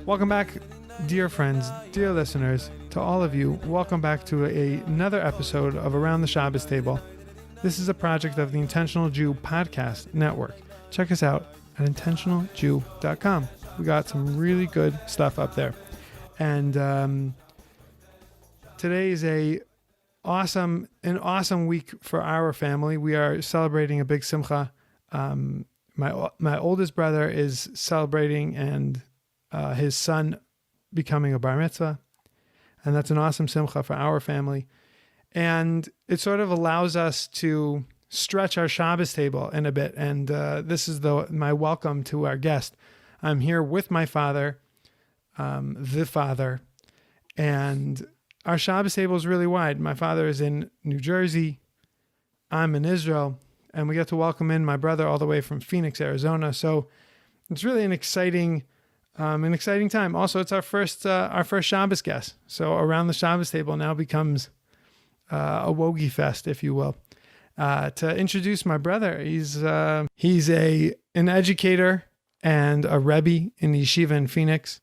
Welcome back, dear friends, dear listeners, to all of you. Welcome back to another episode of Around the Shabbos Table. This is a project of the Intentional Jew Podcast Network. Check us out at intentionaljew.com. We got some really good stuff up there. And today is an awesome week for our family. We are celebrating a big simcha. My oldest brother is celebrating and his son becoming a bar mitzvah. And that's an awesome simcha for our family. And it sort of allows us to stretch our Shabbos table in a bit. And this is my welcome to our guest. I'm here with my father, the father, and our Shabbos table is really wide. My father is in New Jersey. I'm in Israel. And we get to welcome in my brother all the way from Pheonix, Arizona. So it's really an exciting time. Also, it's our first Shabbos guest. So Around the Shabbos Table now becomes a Wogie Fest, if you will. To introduce my brother, he's an educator and a Rebbe in the Yeshiva in Pheonix.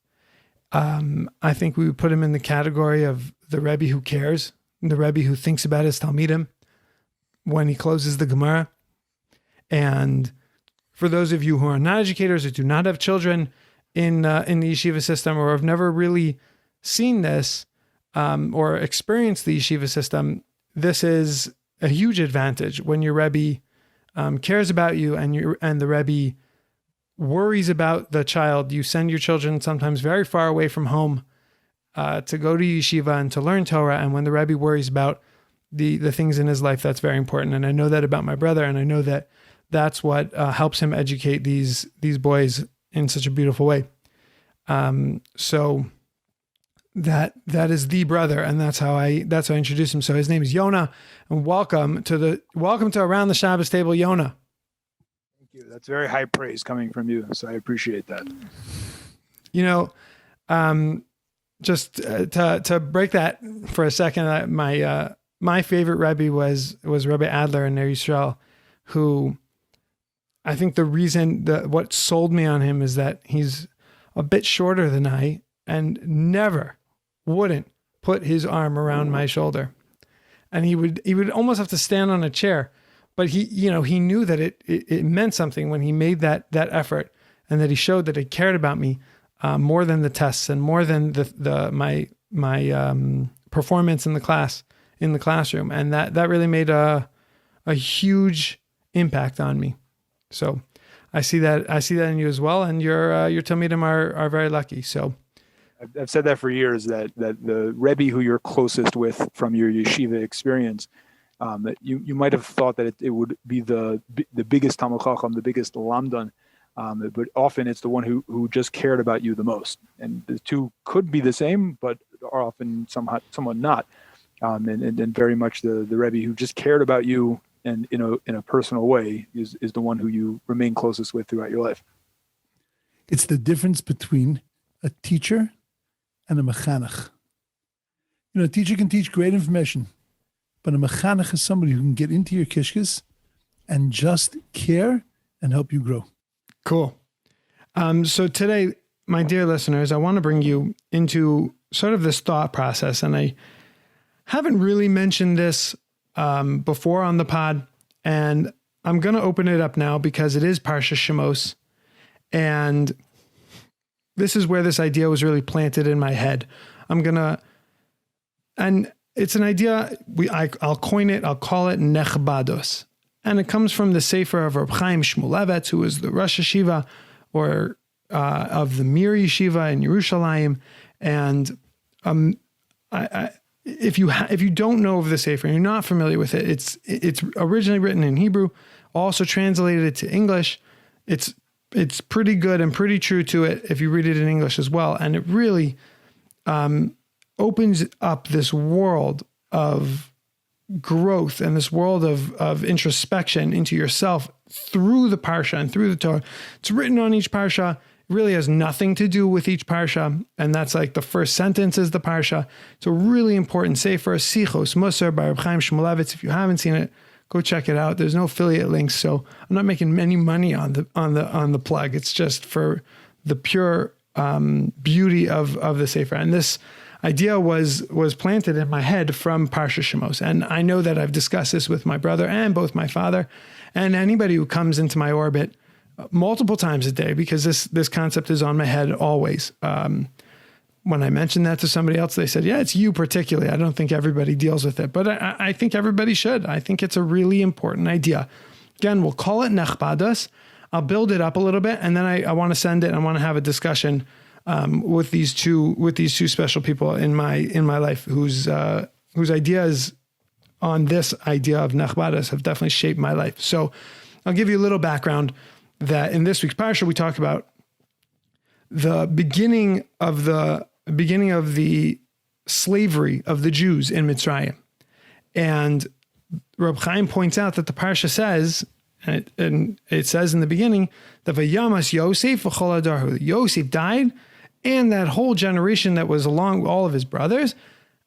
I think we would put him in the category of the Rebbe who cares, the Rebbe who thinks about his Talmidim when he closes the Gemarah. And for those of you who are not educators or do not have children in the yeshiva system or have never really seen this or experienced the yeshiva system, this is a huge advantage when your Rebbe cares about you and the Rebbe worries about the child. You send your children sometimes very far away from home to go to yeshiva and to learn Torah. And when the Rebbe worries about the things in his life, that's very important. And I know that about my brother, and I know that that's what helps him educate these boys in such a beautiful way. So that is the brother, and that's how I introduce him. So his name is Yonah, and welcome to Around the Shabbos Table, Yonah. Thank you. That's very high praise coming from you, so I appreciate that. You know, just to break that for a second, my favorite Rebbe was Rabbi Adler in Israel, who I think the reason what sold me on him is that he's a bit shorter than I and wouldn't put his arm around my shoulder. And he would almost have to stand on a chair, but he knew that it meant something when he made that effort, and that he showed that he cared about me more than the tests and more than my performance in the classroom. And that really made a huge impact on me. So I see that in you as well, and your Talmidim are very lucky. So I've said that for years, that the Rebbe who you're closest with from your yeshiva experience, that you might have thought that it would be the biggest Talmid Chacham, the biggest Lamdan, but often it's the one who just cared about you the most. And the two could be the same, but are often somewhat not. And very much the Rebbe who just cared about you and in a personal way is the one who you remain closest with throughout your life. It's the difference between a teacher and a mechanech. A teacher can teach great information, but a mechanech is somebody who can get into your kishkas and just care and help you grow. Cool. So today, my dear listeners, I want to bring you into sort of this thought process, and I haven't really mentioned this before on the pod, and I'm going to open it up now because it is Parshat Shemot, and this is where this idea was really planted in my head. And it's an idea, I'll coin it, I'll call it Nechbadus, and it comes from the Sefer of Rav Chaim Shmulevitz, who is the Rosh Yeshiva of the Mir Yeshiva in Yerushalayim, and if you don't know of the Sefer and you're not familiar with it, it's originally written in Hebrew, also translated it to English. It's pretty good and pretty true to it if you read it in English as well. And it really opens up this world of growth and this world of introspection into yourself through the Parsha and through the Torah. It's written on each Parsha. It really has nothing to do with each Parsha. And that's like the first sentence is the Parsha. It's a really important Sefer, Sichos Mussar by Rabbi Chaim Shmulevitz. If you haven't seen it, go check it out. There's no affiliate links, so I'm not making any money on the plug. It's just for the pure beauty of the Sefer. And this idea was planted in my head from Parshat Shemot. And I know that I've discussed this with my brother and both my father and anybody who comes into my orbit multiple times a day, because this concept is on my head always. When I mentioned that to somebody else, they said, yeah, it's you particularly. I don't think everybody deals with it, but I think everybody should. I think it's a really important idea. Again, we'll call it Nechbadus. I'll build it up a little bit, and then I want to send it. I want to have a discussion with these two special people in my life whose ideas on this idea of Nachbadas have definitely shaped my life. So I'll give you a little background that in this week's parsha we talk about the beginning of the slavery of the Jews in Mitzrayim. And Rabbi Chaim points out that the parsha says, and it says in the beginning, that Vayamas Yosef v'chol adarhu. Yosef died, and that whole generation that was along all of his brothers.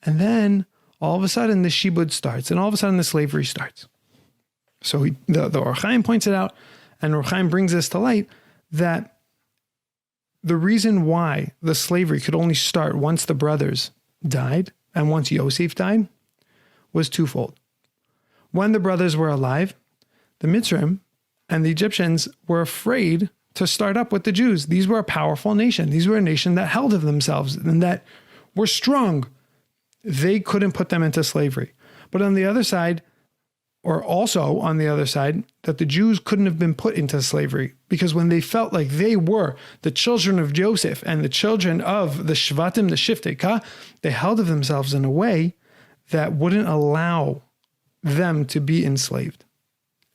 And then all of a sudden the shibud starts, and all of a sudden the slavery starts. So the Rabbi Chaim points it out, and Rabbi Chaim brings this to light, that the reason why the slavery could only start once the brothers died and once Yosef died was twofold. When the brothers were alive, the Mitzrayim and the Egyptians were afraid to start up with the Jews. These were a powerful nation. These were a nation that held of themselves and that were strong. They couldn't put them into slavery. But on the other side, or also on the other side, that the Jews couldn't have been put into slavery, because when they felt like they were the children of Joseph and the children of the Shvatim, the Shiftei Ka, they held of themselves in a way that wouldn't allow them to be enslaved.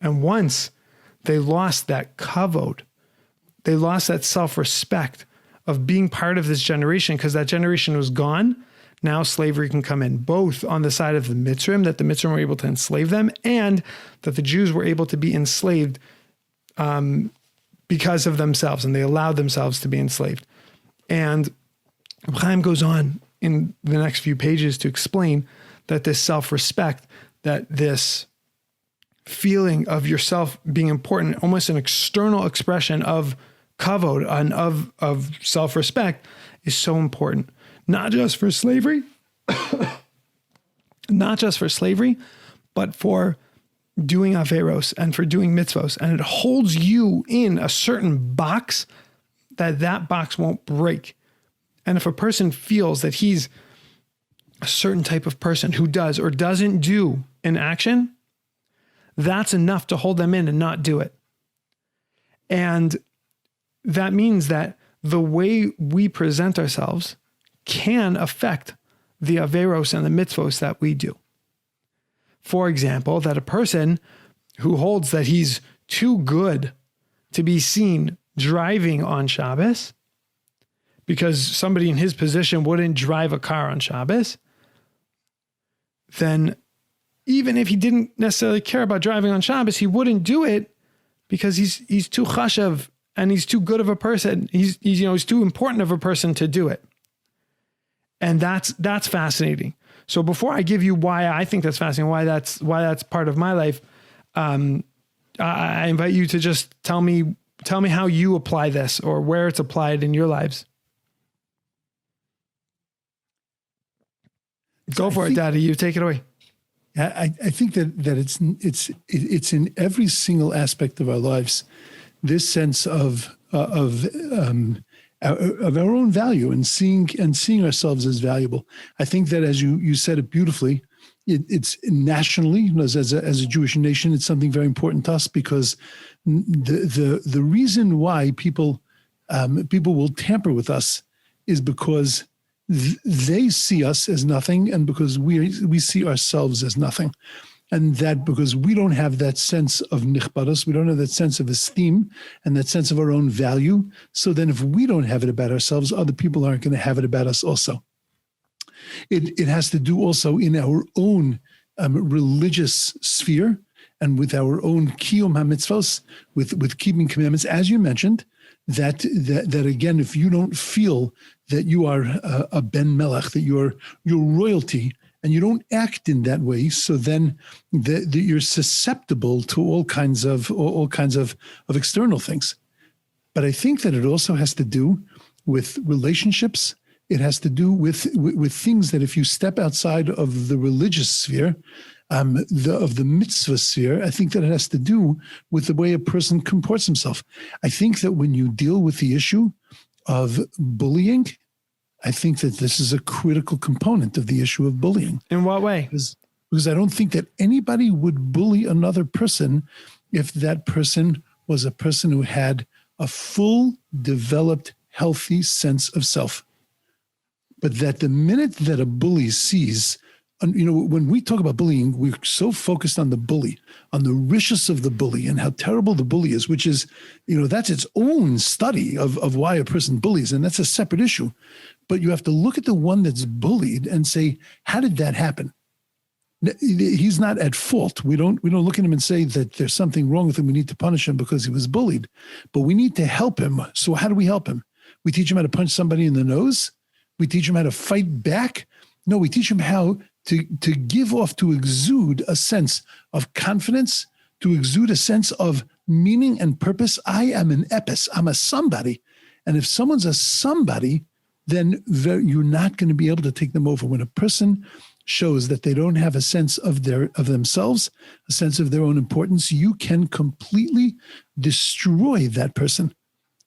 And once they lost that kavod, they lost that self-respect of being part of this generation, because that generation was gone. Now slavery can come in, both on the side of the Mitzrayim, that the Mitzrayim were able to enslave them, and that the Jews were able to be enslaved because of themselves, and they allowed themselves to be enslaved. And Chaim goes on in the next few pages to explain that this self-respect, that this feeling of yourself being important, almost an external expression of kavod and of self-respect, is so important. Not just for slavery, but for doing averos and for doing mitzvos. And it holds you in a certain box that box won't break. And if a person feels that he's a certain type of person who does or doesn't do an action, that's enough to hold them in and not do it. And that means that the way we present ourselves can affect the averos and the mitzvos that we do. For example, that a person who holds that he's too good to be seen driving on Shabbos, because somebody in his position wouldn't drive a car on Shabbos, then even if he didn't necessarily care about driving on Shabbos, he wouldn't do it because he's too chashav and he's too good of a person. He's too important of a person to do it. And that's fascinating. So before I give you why I think that's fascinating, why that's part of my life, I invite you to just tell me how you apply this or where it's applied in your lives. Go for it, Daddy. You take it away. I think that it's in every single aspect of our lives, this sense of our own value and seeing ourselves as valuable. I think that, as you said it beautifully, it's nationally, as a Jewish nation, it's something very important to us, because the reason why people will tamper with us is because they see us as nothing, and because we see ourselves as nothing. And that because we don't have that sense of Nechbadus, we don't have that sense of esteem and that sense of our own value. So then if we don't have it about ourselves, other people aren't going to have it about us also. It has to do also in our own religious sphere and with our own kiyum ha-mitzvos, with keeping commandments, as you mentioned, that again, if you don't feel that you are a ben melech, that you're royalty, and you don't act in that way, so then you're susceptible to all kinds of external things. But I think that it also has to do with relationships. It has to do with things that if you step outside of the religious sphere, of the mitzvah sphere, I think that it has to do with the way a person comports himself. I think that when you deal with the issue of bullying, I think that this is a critical component of the issue of bullying. In what way? Because I don't think that anybody would bully another person if that person was a person who had a full, developed, healthy sense of self. But that the minute that a bully sees, when we talk about bullying, we're so focused on the bully, on the richness of the bully and how terrible the bully is, which is, that's its own study of why a person bullies. And that's a separate issue. But you have to look at the one that's bullied and say, how did that happen? He's not at fault. We don't look at him and say that there's something wrong with him. We need to punish him because he was bullied, but we need to help him. So how do we help him? We teach him how to punch somebody in the nose. We teach him how to fight back. No, we teach him how to give off, to exude a sense of confidence, to exude a sense of meaning and purpose. I am an epis. I'm a somebody. And if someone's a somebody, then you're not going to be able to take them over. When a person shows that they don't have a sense of themselves, a sense of their own importance, you can completely destroy that person.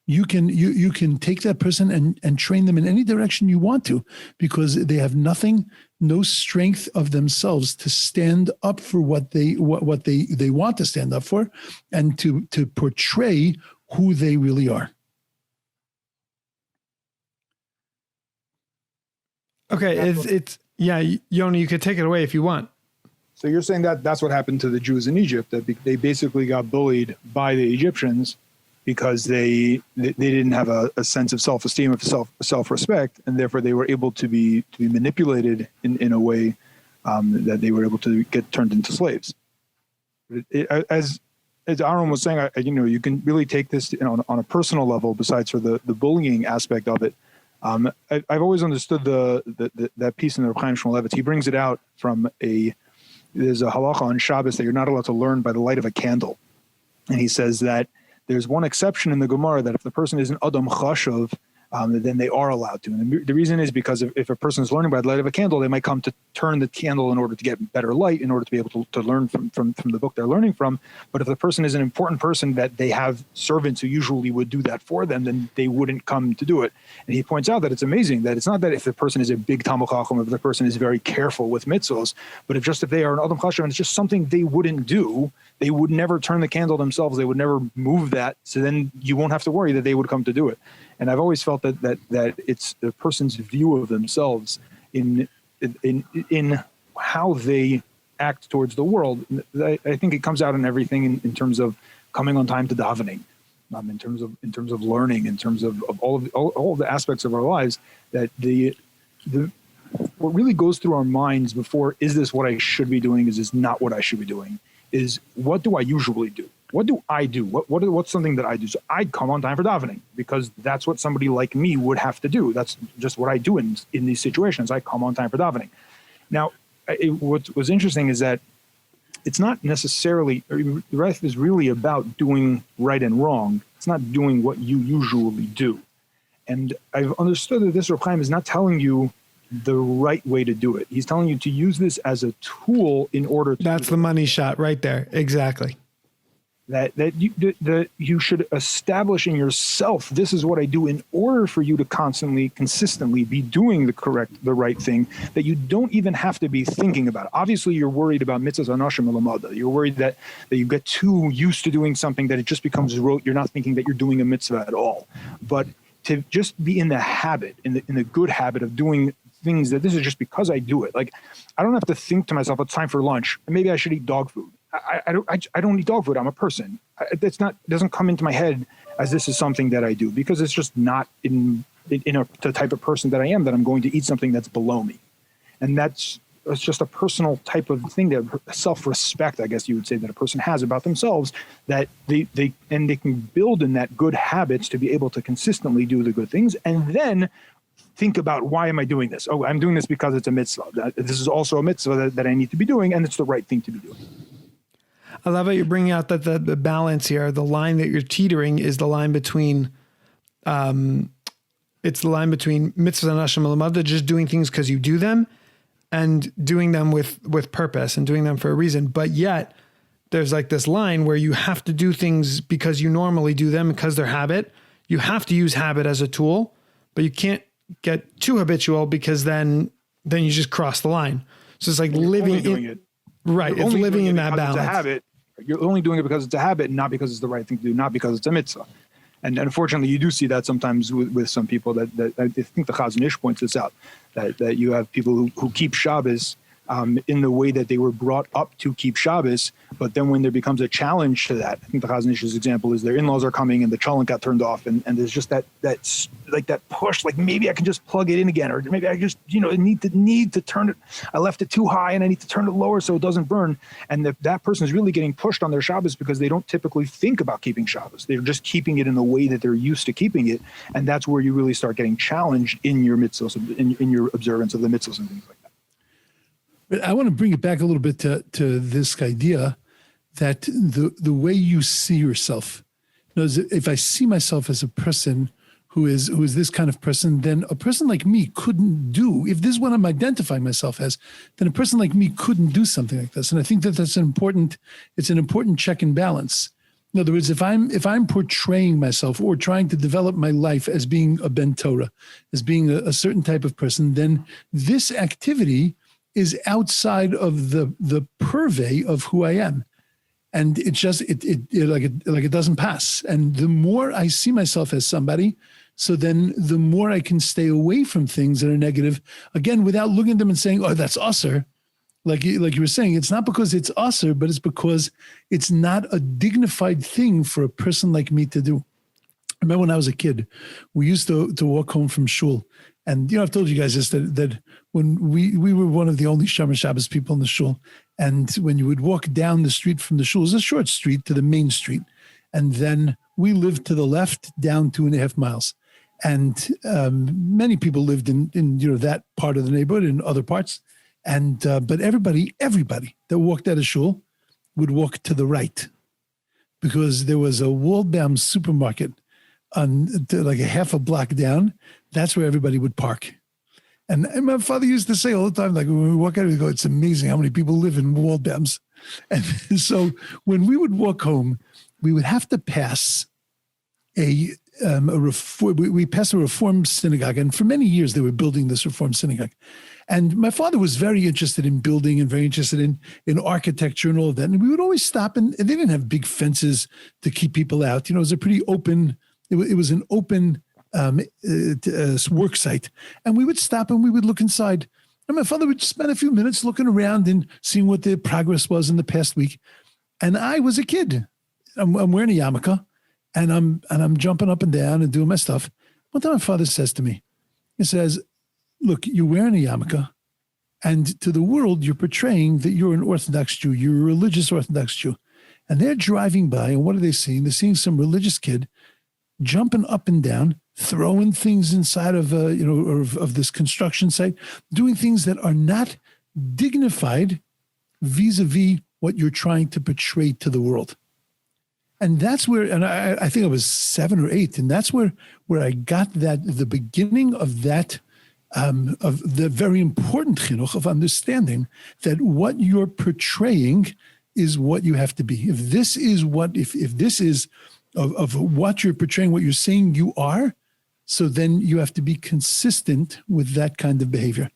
You can take that person and train them in any direction you want to, because they have no strength of themselves to stand up for what they want to stand up for, and to portray who they really are. Okay, it's Yonah, you could take it away if you want. So you're saying that that's what happened to the Jews in Egypt, that they basically got bullied by the Egyptians because they didn't have a sense of self-esteem, of self-respect, and therefore they were able to be manipulated in a way that they were able to get turned into slaves. As Ahron was saying, you can really take this on a personal level, besides for the bullying aspect of it. I've always understood that piece in the Rav Chaim Shmulevitz. He brings it out from there's a halacha on SHABBOS that you're not allowed to learn by the light of a candle. And he says that there's one exception in the Gemarah, that if the person is an Adam Chashuv, then they are allowed to. And the reason is because if a person is learning by the light of a candle, they might come to turn the candle in order to get better light, in order to be able to learn from the book they're learning from. But if the person is an important person that they have servants who usually would do that for them, then they wouldn't come to do it. And he points out that it's amazing that it's not that if the person is a big Talmid Chacham, if the person is very careful with mitzvahs, but if they are an Adam Chashuv and it's just something they wouldn't do, they would never turn the candle themselves. They would never move that. So then you won't have to worry that they would come to do it. And I've always felt that it's the person's view of themselves in how they act towards the world. I think it comes out in everything in terms of coming on time to davening, in terms of learning, in terms of all the aspects of our lives. That what really goes through our minds before, is this what I should be doing? Is this not what I should be doing? Is what do I usually do? What do I do? What's something that I do? So I'd come on time for davening because that's what somebody like me would have to do. That's just what I do in these situations. I come on time for davening. Now, what was interesting is that it's not necessarily, the rest is really about doing right and wrong. It's not doing what you usually do. And I've understood that this Rav Chaim is not telling you the right way to do it. He's telling you to use this as a tool in order to... That's the money shot right there. Exactly. That you should establish in yourself, this is what I do, in order for you to consistently be doing the right thing, that you don't even have to be thinking about it. Obviously, you're worried about mitzvahs anashim elamada. You're worried that you get too used to doing something that it just becomes rote. You're not thinking that you're doing a mitzvah at all. But to just be in the habit, in the good habit of doing things that this is just because I do it. Like, I don't have to think to myself, it's time for lunch, and maybe I should eat dog food. I don't eat dog food. I'm a person. It doesn't come into my head as this is something that I do, because it's just not in the type of person that I am, that I'm going to eat something that's below me. And it's just a personal type of thing, that self-respect, I guess you would say, that a person has about themselves, that they can build in that good habits to be able to consistently do the good things, and then think about, why am I doing this? Oh, I'm doing this because it's a mitzvah. This is also a mitzvah that I need to be doing, and it's the right thing to be doing. I love how you're bringing out that the balance here, the line that you're teetering is the line between it's the line between mitzvah and Hashem Lamada, just doing things because you do them, and doing them with purpose and doing them for a reason. But yet there's like this line where you have to do things because you normally do them because they're habit. You have to use habit as a tool, but you can't get too habitual because then you just cross the line. So it's like living in it. Right. It's living in that balance. It's a habit. You're only doing it because it's a habit, not because it's the right thing to do, not because it's a mitzvah. And unfortunately, you do see that sometimes with some people that I think the Chazon Ish points this out, that you have people who keep Shabbos in the way that they were brought up to keep Shabbos, but then when there becomes a challenge to that, I think the Chazon Ish's example is their in-laws are coming and the cholent got turned off, and there's just that push, like maybe I can just plug it in again, or maybe I just need to turn it. I left it too high and I need to turn it lower so it doesn't burn. And that person is really getting pushed on their Shabbos because they don't typically think about keeping Shabbos. They're just keeping it in the way that they're used to keeping it, and that's where you really start getting challenged in your mitzvahs, in your observance of the mitzvahs and things like that. But I want to bring it back a little bit to this idea that the way you see yourself. If I see myself as a person who is this kind of person, then a person like me couldn't do, if this is what I'm identifying myself as, then a person like me couldn't do something like this. And I think that's it's an important check and balance. In other words, if I'm portraying myself or trying to develop my life as being a ben Torah, as being a certain type of person, then this activity is outside of the purvey of who I am. And it just, it doesn't pass. And the more I see myself as somebody, so then the more I can stay away from things that are negative, again, without looking at them and saying, oh, that's usser. Like you were saying, it's not because it's usser, but it's because it's not a dignified thing for a person like me to do. I remember when I was a kid, we used to walk home from shul. And, I've told you guys this, that when we were one of the only Shomer Shabbos people in the shul, and when you would walk down the street from the shul, it was a short street to the main street. And then we lived to the left down 2.5 miles. And many people lived in that part of the neighborhood and other parts. And but everybody that walked out of shul would walk to the right, because there was a wall-bound supermarket like a half a block down. That's where everybody would park. And my father used to say all the time, like when we walk out, we go, it's amazing how many people live in wall-bounds. And so when we would walk home, we would have to pass we passed a Reform synagogue. And for many years, they were building this Reform synagogue. And my father was very interested in building and very interested in architecture and all of that. And we would always stop, and they didn't have big fences to keep people out. It was a pretty open, it was an open work site. And we would stop and we would look inside. And my father would spend a few minutes looking around and seeing what the progress was in the past week. And I was a kid. I'm wearing a yarmulke, and I'm jumping up and down and doing my stuff. One time my father says to me, he says, look, you're wearing a yarmulke, and to the world, you're portraying that you're an Orthodox Jew. You're a religious Orthodox Jew. And they're driving by, and what are they seeing? They're seeing some religious kid jumping up and down, throwing things inside of of this construction site, doing things that are not dignified vis-a-vis what you're trying to portray to the world. And that's where, and I think I was 7 or 8, and that's where I got the beginning of that, of the very important chinuch of understanding that what you're portraying is what you have to be. If this is what you're portraying, what you're saying you are, so then you have to be consistent with that kind of behavior.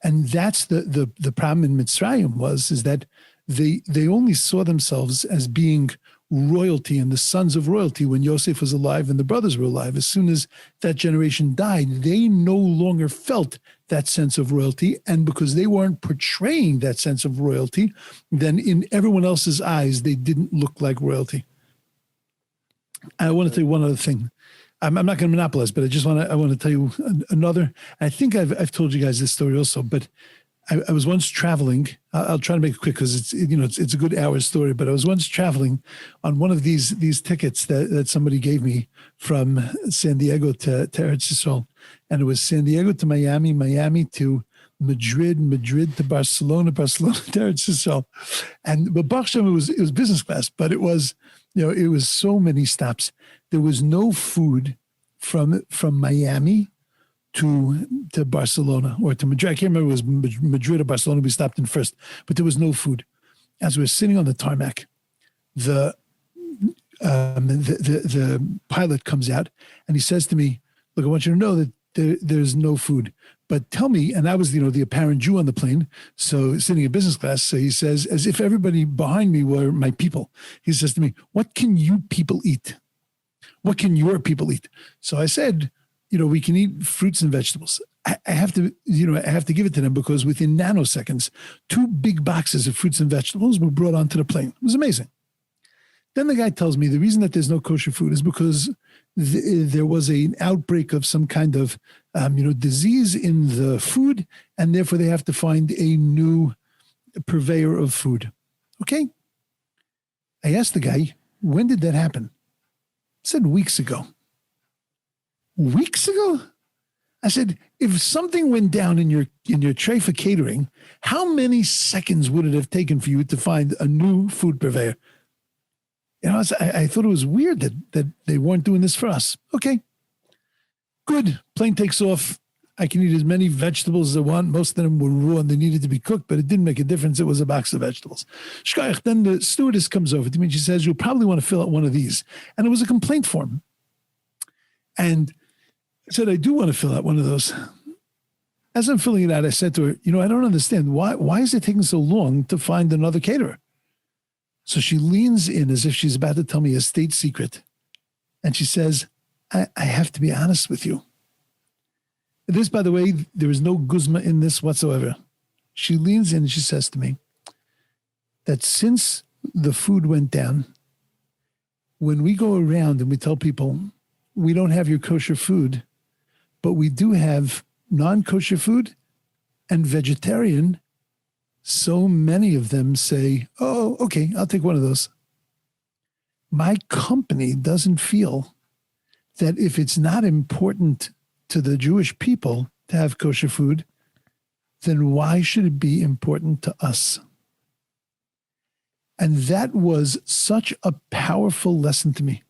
And that's the problem in Mitzrayim is that they only saw themselves as being royalty and the sons of royalty when Yosef was alive and the brothers were alive. As soon as that generation died, they no longer felt that sense of royalty. And because they weren't portraying that sense of royalty, then in everyone else's eyes, they didn't look like royalty. I want to tell you one other thing. I'm not going to monopolize, but I want to tell you another. I think I've told you guys this story also, but I was once traveling. I'll try to make it quick because it's a good hour story. But I was once traveling on one of these tickets that somebody gave me from San Diego to Eretz Yisrael, and it was San Diego to Miami, Miami to Madrid, Madrid to Barcelona, Barcelona to Eretz Yisrael, but Baruch Hashem, it was business class, but it was it was so many stops. There was no food from Miami to Barcelona or to Madrid. I can't remember if it was Madrid or Barcelona. We stopped in first, but there was no food. As we were sitting on the tarmac, the pilot comes out and he says to me, "Look, I want you to know that there's no food, but tell me," and I was, the apparent Jew on the plane, so sitting in business class. So he says, as if everybody behind me were my people, he says to me, "What can you people eat? What can your people eat?" So I said, we can eat fruits and vegetables. I have to give it to them because within nanoseconds, 2 big boxes of fruits and vegetables were brought onto the plane. It was amazing. Then the guy tells me the reason that there's no kosher food is because there was an outbreak of some kind of, disease in the food, and therefore they have to find a new purveyor of food. Okay. I asked the guy, when did that happen? He said weeks ago. Weeks ago? I said, if something went down in your tray for catering, how many seconds would it have taken for you to find a new food purveyor? I thought it was weird that they weren't doing this for us. Okay, good. Plane takes off. I can eat as many vegetables as I want. Most of them were raw and they needed to be cooked, but it didn't make a difference. It was a box of vegetables. Then the stewardess comes over to me and she says, "You'll probably want to fill out one of these." And it was a complaint form. And I said, "I do want to fill out one of those." As I'm filling it out, I said to her, "I don't understand. Why is it taking so long to find another caterer?" So she leans in as if she's about to tell me a state secret. And she says, I have to be honest with you. This, by the way, there is no guzma in this whatsoever. She leans in and she says to me that since the food went down, when we go around and we tell people, we don't have your kosher food, but we do have non-kosher food and vegetarian, so many of them say, "Oh, okay, I'll take one of those." My company doesn't feel that if it's not important to the Jewish people to have kosher food, then why should it be important to us? And that was such a powerful lesson to me,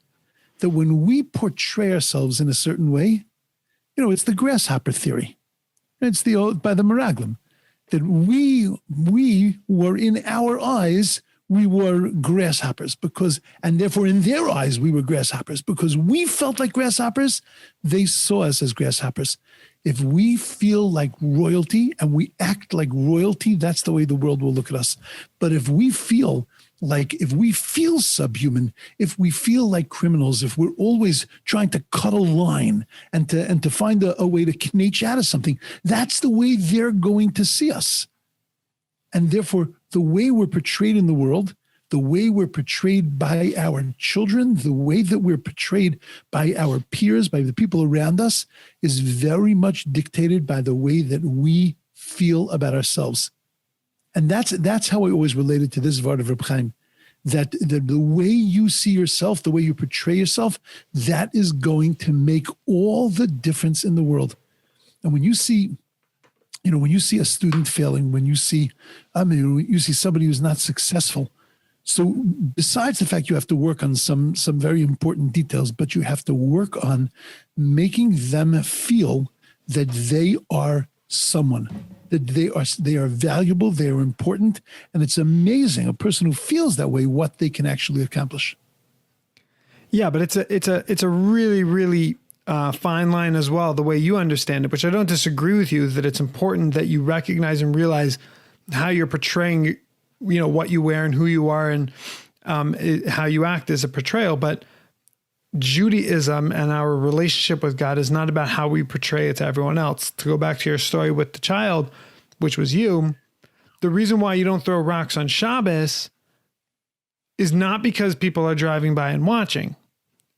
that when we portray ourselves in a certain way, it's the grasshopper theory. It's the old, by the Meraglim, that we were, in our eyes, we were grasshoppers and therefore in their eyes, we were grasshoppers because we felt like grasshoppers. They saw us as grasshoppers. If we feel like royalty and we act like royalty, that's the way the world will look at us. But if we feel subhuman, if we feel like criminals, if we're always trying to cut a line and to find a way to knatch out of something, that's the way they're going to see us. And therefore, the way we're portrayed in the world, the way we're portrayed by our children, the way that we're portrayed by our peers, by the people around us, is very much dictated by the way that we feel about ourselves. And that's how I always related to this Vart of Reb Chaim, that the way you see yourself, the way you portray yourself, that is going to make all the difference in the world. And when you see a student failing, when you see somebody who's not successful, so besides the fact you have to work on some very important details, but you have to work on making them feel that they are someone, that they are valuable, they are important, and it's amazing a person who feels that way what they can actually accomplish. Yeah, but it's a really, really fine line as well, the way you understand it, which I don't disagree with you, that it's important that you recognize and realize how you're portraying, what you wear and who you are and how you act as a portrayal. But Judaism and our relationship with God is not about how we portray it to everyone else. To go back to your story with the child, which was you, the reason why you don't throw rocks on SHABBOS is not because people are driving by and watching.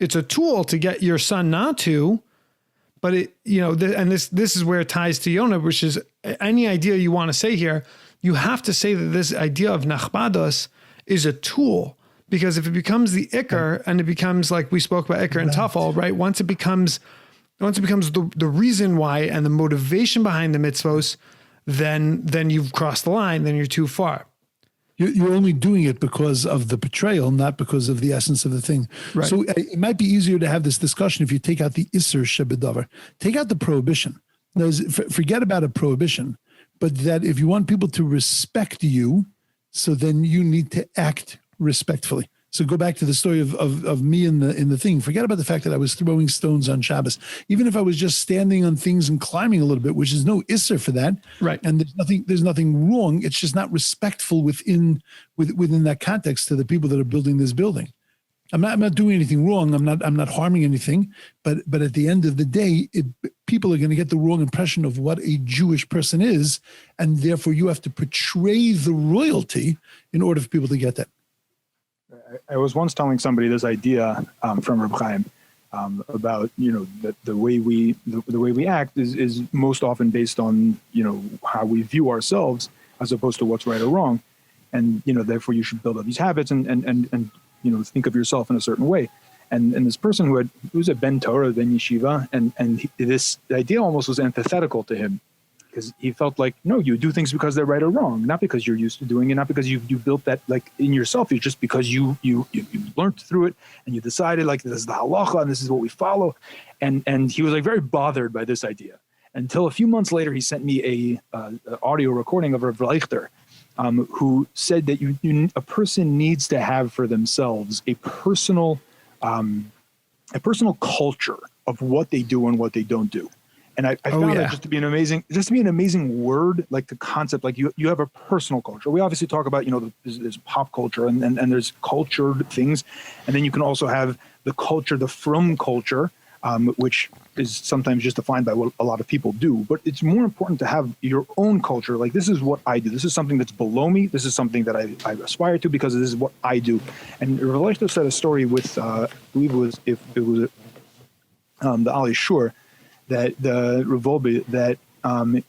It's a tool to get your son not to, but this is where it ties to Yonah, which is any idea you want to say here, you have to say that this idea of Nachbadas is a tool, because if it becomes the Iker and it becomes like we spoke about Iker and Tafel, right? Once it becomes the reason why and the motivation behind the mitzvos, then you've crossed the line, then you're too far. You're only doing it because of the portrayal, not because of the essence of the thing. Right. So it might be easier to have this discussion if you take out the Isser Shebedavar. Take out the prohibition. Forget about a prohibition, but that if you want people to respect you, so then you need to act respectfully. So go back to the story of me in the thing. Forget about the fact that I was throwing stones on Shabbos. Even if I was just standing on things and climbing a little bit, which is no isser for that. Right. And there's nothing wrong. It's just not respectful within that context to the people that are building this building. I'm not doing anything wrong. I'm not harming anything. But at the end of the day, people are going to get the wrong impression of what a Jewish person is, and therefore you have to portray the royalty in order for people to get that. I was once telling somebody this idea from Rav Chaim about the way we act is most often based on how we view ourselves as opposed to what's right or wrong, and therefore you should build up these habits and think of yourself in a certain way. And this person who was a Ben Torah, Ben Yeshiva, and this idea almost was antithetical to him, because he felt like, no, you do things because they're right or wrong, not because you're used to doing it, not because you built that like in yourself. It's just because you learned through it and you decided like this is the halacha and this is what we follow. And he was like very bothered by this idea until a few months later he sent me a audio recording of Rav Leichter, who said that a person needs to have for themselves a personal culture of what they do and what they don't do. And I found that just to be an amazing word, like the concept, like you have a personal culture. We obviously talk about, there's pop culture and there's cultured things. And then you can also have the culture, the from culture, which is sometimes just defined by what a lot of people do. But it's more important to have your own culture. Like, this is what I do. This is something that's below me. This is something that I aspire to because this is what I do. And Rav Leichter said a story with, I believe it was the Ali Shur, that the Revolbe, that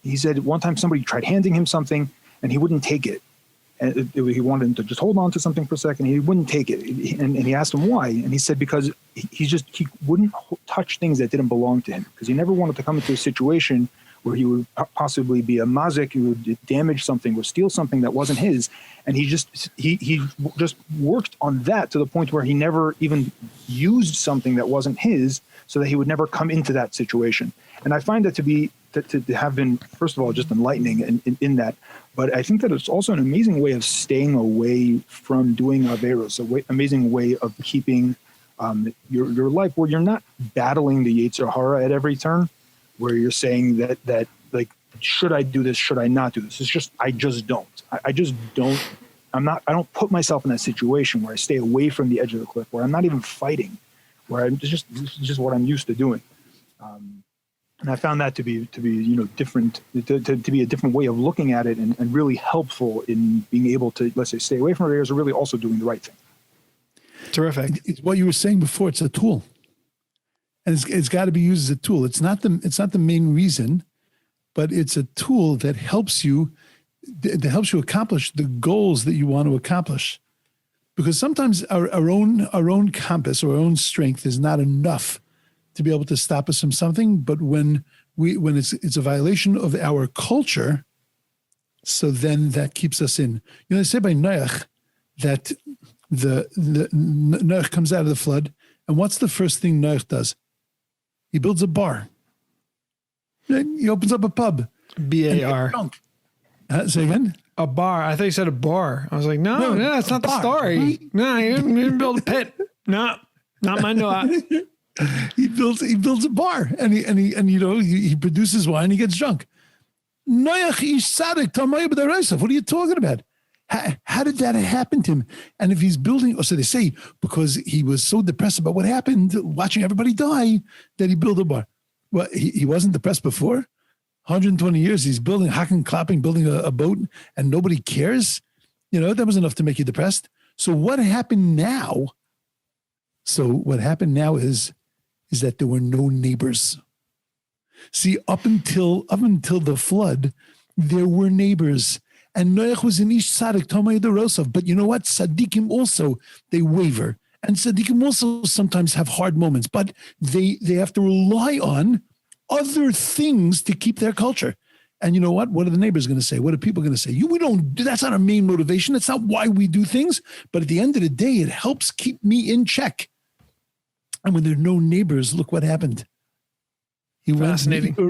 he said one time somebody tried handing him something and he wouldn't take it. And he wanted him to just hold on to something for a second. He wouldn't take it. And he asked him why. And he said because he wouldn't touch things that didn't belong to him, because he never wanted to come into a situation where he would possibly be a mazik, he would damage something or steal something that wasn't his. And he just worked on that to the point where he never even used something that wasn't his, so that he would never come into that situation. And I find that to have been, first of all, just enlightening in that. But I think that it's also an amazing way of staying away from doing averos, amazing way of keeping your life where you're not battling the Yetzer Hara at every turn, where you're saying that like, should I do this? Should I not do this? It's just, I just don't. I just don't. I don't put myself in that situation where I stay away from the edge of the cliff, where I'm not even fighting, where this is just what I'm used to doing. And I found that to be different, to be a different way of looking at it, and really helpful in being able to, let's say, stay away from areas, or really also doing the right thing. Terrific. It's what you were saying before. It's a tool, and it's got to be used as a tool. It's not the main reason, but it's a tool that helps you accomplish the goals that you want to accomplish. Because sometimes our own compass or our own strength is not enough to be able to stop us from something. But when it's a violation of our culture, so then that keeps us in. They say by Noach that the Noach comes out of the flood, and what's the first thing Noach does? He builds a bar. He opens up a pub. B-A-R. Say again? A bar. I thought you said a bar. I was like, no, that's not the story. Right? No, he didn't build a pit. No, not my Noah. He builds a bar, and he produces wine. He gets drunk. Noach ish tzaddik tamay b'daraisa. What are you talking about? How did that happen to him? And if he's building, or so they say, because he was so depressed about what happened, watching everybody die, that he built a bar. Well, he wasn't depressed before. 120 years, he's building, hacking, clapping, building a boat, and nobody cares. That was enough to make you depressed. So what happened now? Is that there were no neighbors. See, up until the flood, there were neighbors. And Noach was an ish tzaddik, Tomei Dorosov. But you know what? Tzaddikim also, they waver. And tzaddikim also sometimes have hard moments. But they have to rely on other things to keep their culture. And you know what? What are the neighbors going to say? What are people going to say? That's not our main motivation. That's not why we do things. But at the end of the day, it helps keep me in check. And when there are no neighbors, look what happened. He Fascinating. He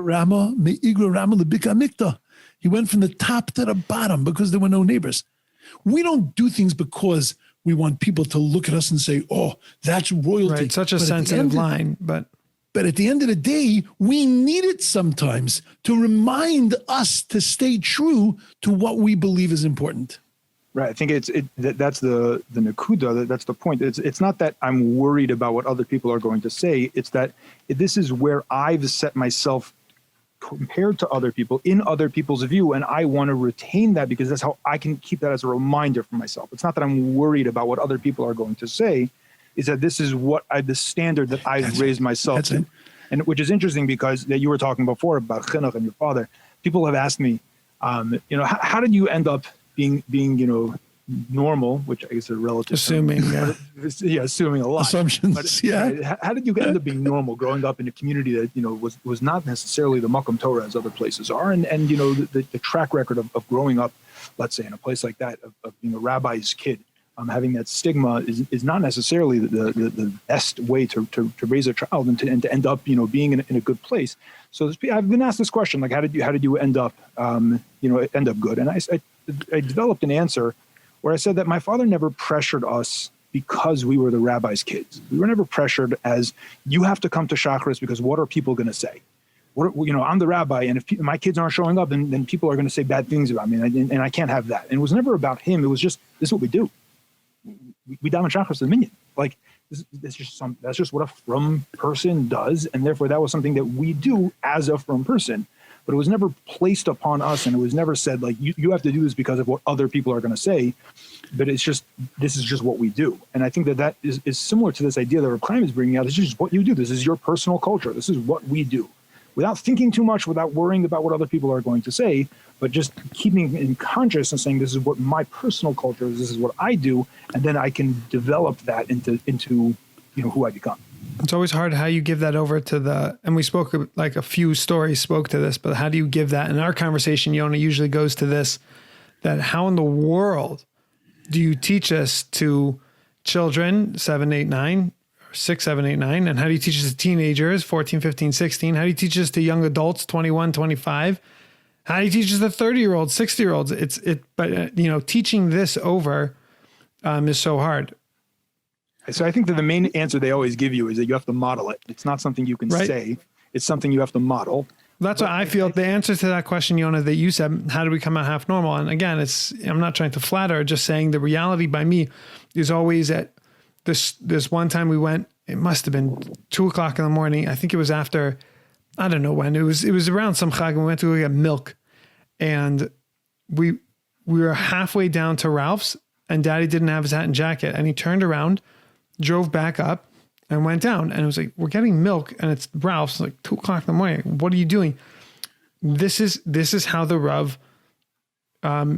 went from the top to the bottom because there were no neighbors. We don't do things because we want people to look at us and say, oh, that's royalty. Right, such a sensitive line. But at the end of the day, we need it sometimes to remind us to stay true to what we believe is important. Right. I think that's the nakuda. That's the point. It's not that I'm worried about what other people are going to say. It's that this is where I've set myself compared to other people in other people's view, and I want to retain that because that's how I can keep that as a reminder for myself. It's not that I'm worried about what other people are going to say. Is that this is the standard that I've raised myself to, and which is interesting because that you were talking before about chinuch and your father. People have asked me, how did you end up being normal, which I guess is a relative. Assuming, assuming a lot. Assumptions, but, how did you end up being normal growing up in a community that, was not necessarily the Makom Torah as other places are? And the track record of growing up, let's say, in a place like that, of being a rabbi's kid, having that stigma is not necessarily the best way to raise a child and to end up, being in a good place. So I've been asked this question, like, how did you end up, end up good? And I developed an answer where I said that my father never pressured us because we were the rabbi's kids. We were never pressured as, you have to come to Shachris because what are people going to say? I'm the rabbi, and if my kids aren't showing up, then people are going to say bad things about me, and I can't have that. And it was never about him. It was just, this is what we do. We daven Shachris the minyan. Like, that's just what a frum person does, and therefore that was something that we do as a frum person. But it was never placed upon us, and it was never said, like, you have to do this because of what other people are going to say. But this is just what we do. And I think that is similar to this idea that Rav Chaim is bringing out. This is just what you do. This is your personal culture. This is what we do. Without thinking too much, without worrying about what other people are going to say, but just keeping in conscious and saying, this is what my personal culture is, this is what I do, and then I can develop that into who I become. It's always hard how you give that over to and we spoke, like a few stories spoke to this, but how do you give that? In our conversation, Yonah usually goes to this, that how in the world do you teach us to children, 7, 8, 9, 6, 7, 8, 9, and how do you teach us to teenagers, 14, 15, 16? How do you teach us to young adults, 21, 25? How do you teach us to 30-year-olds, 60-year-olds? But teaching this over is so hard. So I think that the main answer they always give you is that you have to model it. It's not something you can say. It's something you have to model. That's what I feel. The answer to that question, Yonah, that you said, how do we come out half normal? And again, I'm not trying to flatter, just saying the reality by me is always at this one time we went, it must have been 2:00 in the morning. I think it was after, I don't know when, it was around some chag, and we went to go get milk, and we were halfway down to Ralph's, and Daddy didn't have his hat and jacket, and he turned around, drove back up, and went down. And it was like, we're getting milk, and it's Ralph's, like 2:00 in the morning. What are you doing? This is how the Rav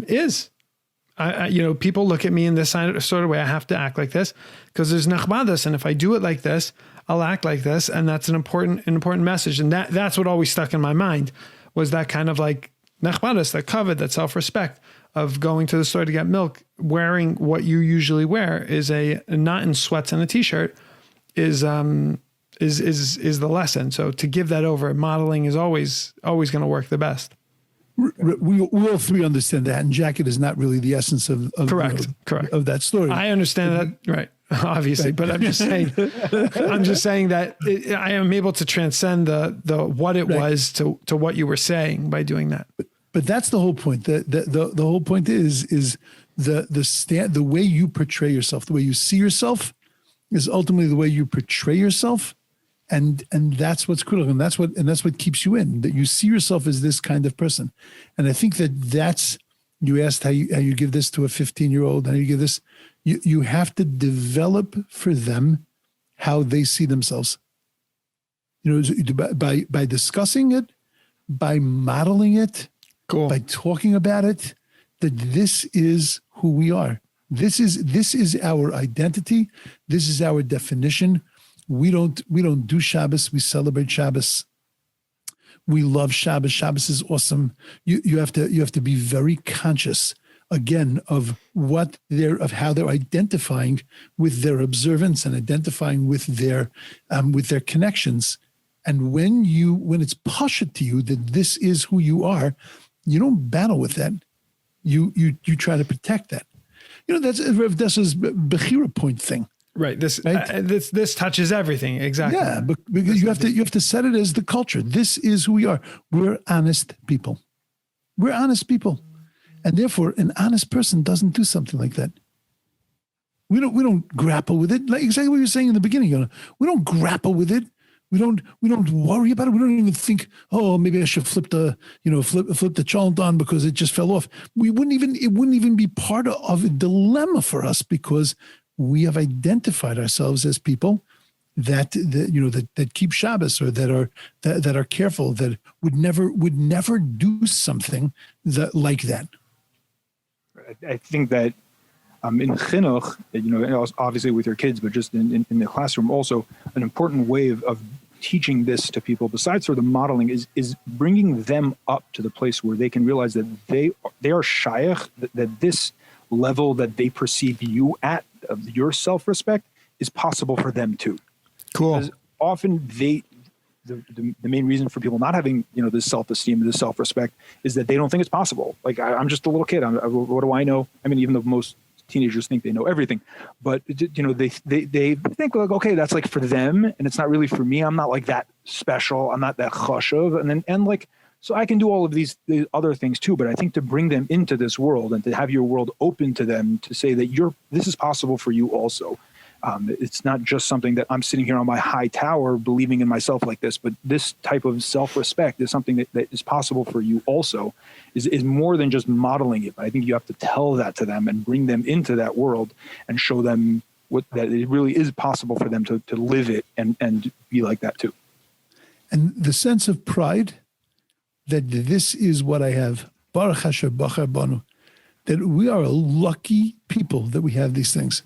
is. People look at me in this sort of way. I have to act like this because there's Nachbadas, and if I do it like this, I'll act like this, and that's an important message. And that's what always stuck in my mind was that kind of like Nachbadas, that covet, that self-respect of going to the store to get milk, wearing what you usually wear is not in sweats and a t-shirt is the lesson. So to give that over, modeling is always going to work the best. We all three understand that, and jacket is not really the essence of correct of that story. I understand that, right? Obviously, but I'm just saying that I am able to transcend the what it was to what you were saying by doing that. But that's the whole point. The whole point is the way you portray yourself, the way you see yourself, is ultimately the way you portray yourself. And that's what's critical, and that's what keeps you in, that you see yourself as this kind of person. And I think that's, you asked how you give this to a 15-year-old, how you give this, you have to develop for them how they see themselves. By discussing it, by modeling it, cool, by talking about it, that this is who we are. This is our identity. This is our definition. We don't do Shabbos. We celebrate Shabbos. We love Shabbos. Shabbos is awesome. You have to be very conscious again of how they're identifying with their observance and identifying with their connections. And when it's pasha to you that this is who you are, you don't battle with that. You try to protect that. That's Rav Dessa's Bechira point thing. Right. This touches everything. Exactly. Yeah, because you have to set it as the culture. This is who we are. We're honest people. We're honest people. And therefore, an honest person doesn't do something like that. We don't grapple with it. Like exactly what you were saying in the beginning. We don't grapple with it. We don't worry about it. We don't even think, oh, maybe I should flip the cholent on because it just fell off. It wouldn't even be part of a dilemma for us because we have identified ourselves as people that keep Shabbos or that are careful, that would never do something like that. I think that in chinuch, obviously with your kids, but just in the classroom also, an important way of teaching this to people, besides sort of the modeling, is bringing them up to the place where they can realize that they are shaykh, that this level that they perceive you at, of your self-respect, is possible for them too. Cool. Because often the main reason for people not having this self-esteem, this self-respect, is that they don't think it's possible. Like I'm just a little kid. What do I know? I mean, even though most teenagers think they know everything, but they think like, okay, that's like for them, and it's not really for me. I'm not like that special. I'm not that chashuv, and like so I can do all of these other things too. But I think to bring them into this world and to have your world open to them, to say that this is possible for you also. It's not just something that I'm sitting here on my high tower believing in myself like this, but this type of self-respect is something that is possible for you also, is more than just modeling it. But I think you have to tell that to them and bring them into that world and show them that it really is possible for them to live it and be like that too. And the sense of pride that this is what I have, Baruch Hashem Bachar Banu, that we are a lucky people that we have these things.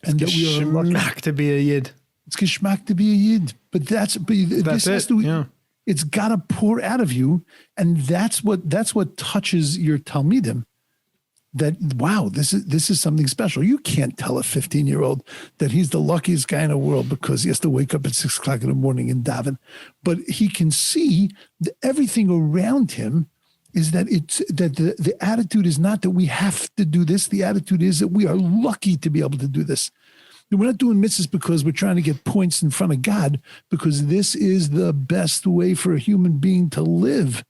And that we are lucky to be a yid. It's geschmack to be a yid, but this has to. It's got to pour out of you, and that's what touches your Talmidim. That wow, this is something special. You can't tell a 15-year-old that he's the luckiest guy in the world because he has to wake up at 6 o'clock in the morning and daven, but he can see everything around him. Is that the attitude is not that we have to do this. The attitude is that we are lucky to be able to do this. We're not doing mitzvahs because we're trying to get points in front of God, because this is the best way for a human being to live.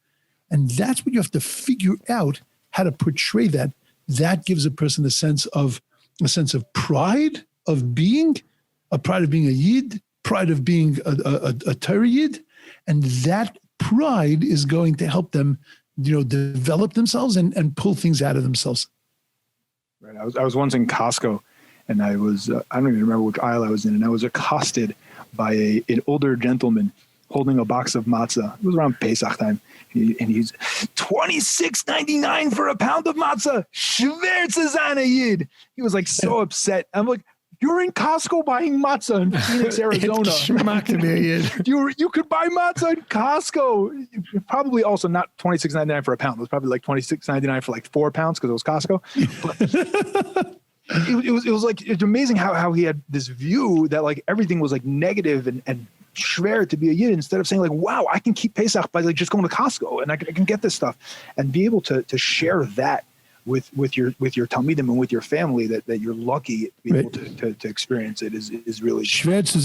And that's what you have to figure out, how to portray that. That gives a person a sense of pride of being a yid, pride of being a Torah yid. And that pride is going to help them develop themselves and pull things out of themselves. Right. I was once in Costco, and I was, I don't even remember which aisle I was in, and I was accosted by an older gentleman holding a box of matzah. It was around Pesach time. And he's $26.99 for a pound of matzah. Schwer Yid. He was like so upset. I'm like, you're in Costco buying matzah in Phoenix, Arizona. You could buy matzah in Costco. Probably also not $26.99 for a pound. It was probably like $26.99 for like 4 pounds because it was Costco. But it was like, it's amazing how he had this view that like everything was like negative and schwer to be a yid, instead of saying like, wow, I can keep Pesach by like just going to Costco and I can get this stuff, and be able to share that with your Talmidim and with your family, that you're lucky to be able to experience it is really. Schwer zu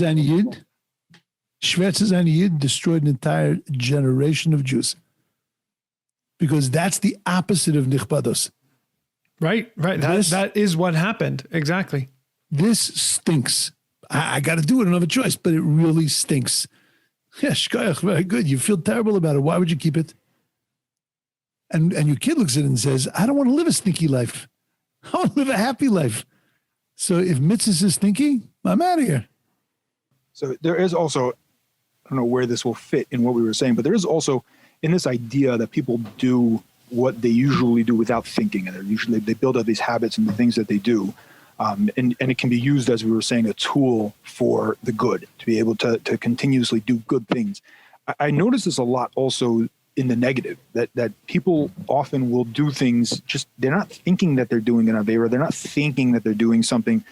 sein Yid destroyed an entire generation of Jews, because that's the opposite of Nechbadus. Right. That is what happened. Exactly. This stinks. I got to do it. I don't have a choice, but it really stinks. Yeah, shkoyach, very good. You feel terrible about it. Why would you keep it? And your kid looks at it and says, I don't want to live a stinky life. I want to live a happy life. So if mitzvah is stinky, I'm out of here. So there is also, I don't know where this will fit in what we were saying, but there is also in this idea that people do what they usually do without thinking. And they build up these habits and the things that they do. And it can be used, as we were saying, a tool for the good, to be able to continuously do good things. I notice this a lot also in the negative, that people often will do things they're not thinking that they're doing an avera, they're not thinking that they're doing something.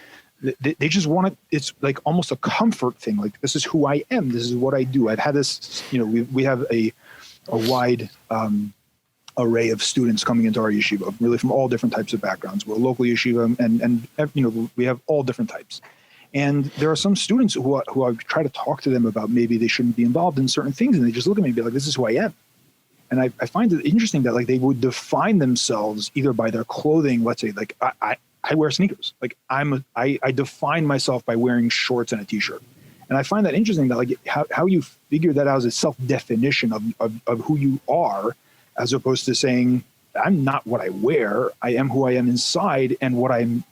They just want to, it's like almost a comfort thing. Like, this is who I am. This is what I do. I've had this, we have a wide array of students coming into our yeshiva, really from all different types of backgrounds. We're a local yeshiva and we have all different types. And there are some students who I try to talk to them about maybe they shouldn't be involved in certain things. And they just look at me and be like, this is who I am. And I find it interesting that like they would define themselves either by their clothing. Let's say like I wear sneakers. Like I define myself by wearing shorts and a t-shirt. And I find that interesting that like how you figure that out as a self-definition of who you are, as opposed to saying, I'm not what I wear. I am who I am inside and what I'm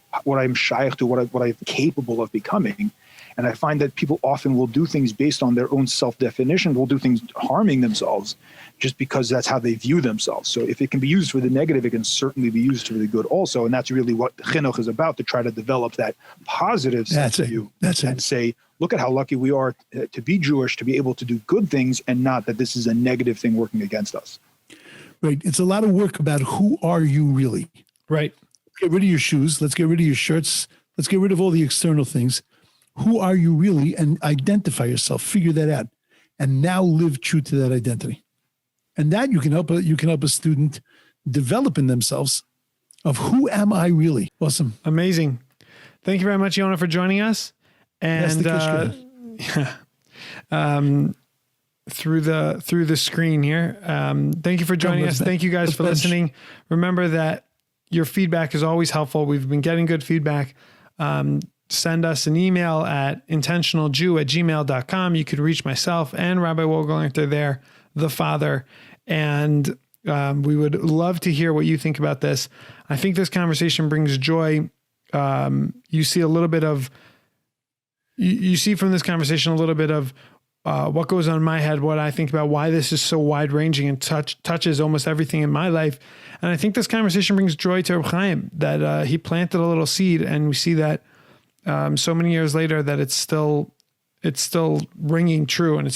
shaykh to, what I'm capable of becoming. And I find that people often will do things based on their own self-definition, will do things harming themselves just because that's how they view themselves. So if it can be used for the negative, it can certainly be used for the good also. And that's really what chinuch is about, to try to develop that positive sense of view. And say, look at how lucky we are to be Jewish, to be able to do good things, and not that this is a negative thing working against us. Right. It's a lot of work about who are you really. Right. Get rid of your shoes. Let's get rid of your shirts. Let's get rid of all the external things. Who are you really? And identify yourself. Figure that out. And now live true to that identity. And that you can help a student develop in themselves of who am I really? Awesome. Amazing. Thank you very much, Yonah, for joining us. And through the screen here. Thank you for joining us. Thank you guys for listening. Remember that your feedback is always helpful. We've been getting good feedback. Send us an email at intentionaljew@gmail.com. You could reach myself and Rabbi Wohlgelernter there, the father. And we would love to hear what you think about this. I think this conversation brings joy. You see a little bit of, you see from this conversation a little bit of what goes on in my head, what I think about why this is so wide ranging and touches almost everything in my life. And I think this conversation brings joy to Rav Chaim, that he planted a little seed, and we see that so many years later that it's still ringing true, and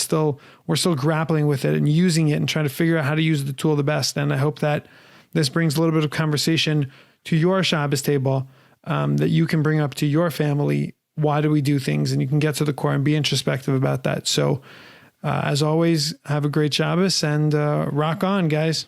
we're still grappling with it and using it and trying to figure out how to use the tool the best. And I hope that this brings a little bit of conversation to your Shabbos table that you can bring up to your family. Why do we do things? And you can get to the core and be introspective about that. So as always, have a great Shabbos and rock on, guys.